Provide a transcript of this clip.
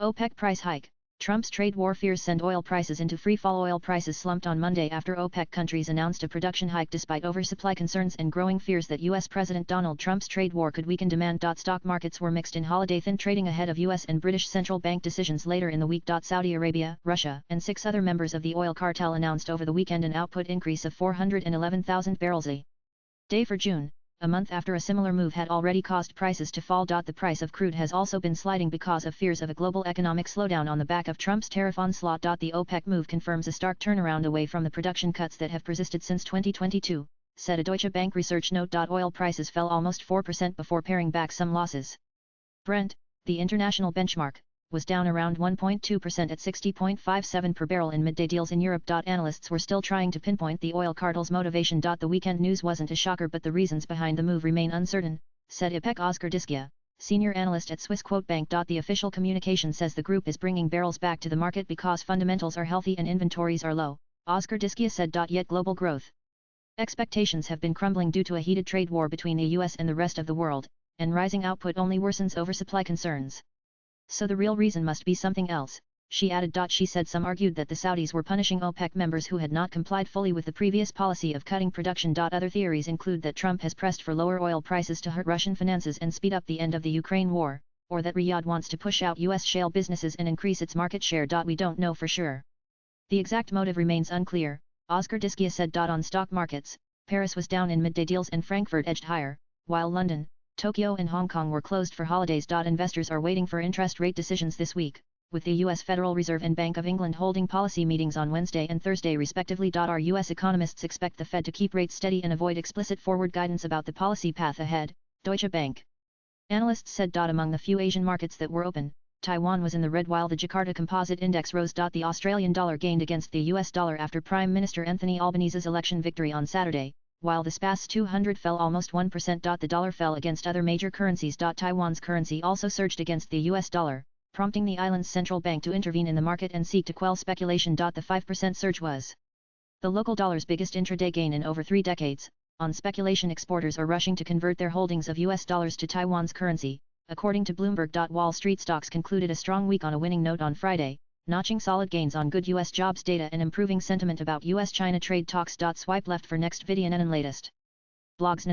OPEC price hike. Trump's trade war fears send oil prices into free fall. Oil prices slumped on Monday after OPEC countries announced a production hike despite oversupply concerns and growing fears that U.S. President Donald Trump's trade war could weaken demand. Stock markets were mixed in holiday-thin trading ahead of U.S. and British central bank decisions later in the week. Saudi Arabia, Russia, and 6 other members of the oil cartel announced over the weekend an output increase of 411,000 barrels a day for June, a month after a similar move had already caused prices to fall. The price of crude has also been sliding because of fears of a global economic slowdown on the back of Trump's tariff onslaught. The OPEC move confirms a stark turnaround away from the production cuts that have persisted since 2022, said a Deutsche Bank research note. Oil prices fell almost 4% before paring back some losses. Brent, the international benchmark, was down around 1.2% at $60.57 per barrel in midday deals in Europe. Analysts were still trying to pinpoint the oil cartel's motivation. The weekend news wasn't a shocker, but the reasons behind the move remain uncertain, said OPEC Oscar Discia, senior analyst at Swiss Quote Bank. The official communication says the group is bringing barrels back to the market because fundamentals are healthy and inventories are low, Oscar Discia said. Yet global growth expectations have been crumbling due to a heated trade war between the US and the rest of the world, and rising output only worsens oversupply concerns. So the real reason must be something else, she added. She said some argued that the Saudis were punishing OPEC members who had not complied fully with the previous policy of cutting production. Other theories include that Trump has pressed for lower oil prices to hurt Russian finances and speed up the end of the Ukraine war, or that Riyadh wants to push out US shale businesses and increase its market share. We don't know for sure. The exact motive remains unclear, Oscar Discia said. On stock markets, Paris was down in midday deals and Frankfurt edged higher, while London, Tokyo and Hong Kong were closed for holidays. Investors are waiting for interest rate decisions this week, with the U.S. Federal Reserve and Bank of England holding policy meetings on Wednesday and Thursday respectively. Our U.S. economists expect the Fed to keep rates steady and avoid explicit forward guidance about the policy path ahead, Deutsche Bank analysts said. Among the few Asian markets that were open, Taiwan was in the red while the Jakarta Composite Index rose. The Australian dollar gained against the U.S. dollar after Prime Minister Anthony Albanese's election victory on Saturday, while the SPAS 200 fell almost 1%. The dollar fell against other major currencies. Taiwan's currency also surged against the US dollar, prompting the island's central bank to intervene in the market and seek to quell speculation. The 5% surge was the local dollar's biggest intraday gain in over 3 decades. On speculation, exporters are rushing to convert their holdings of US dollars to Taiwan's currency, according to Bloomberg. Wall Street stocks concluded a strong week on a winning note on Friday, notching solid gains on good U.S. jobs data and improving sentiment about U.S.-China trade talks. Swipe left for next video and latest blogs.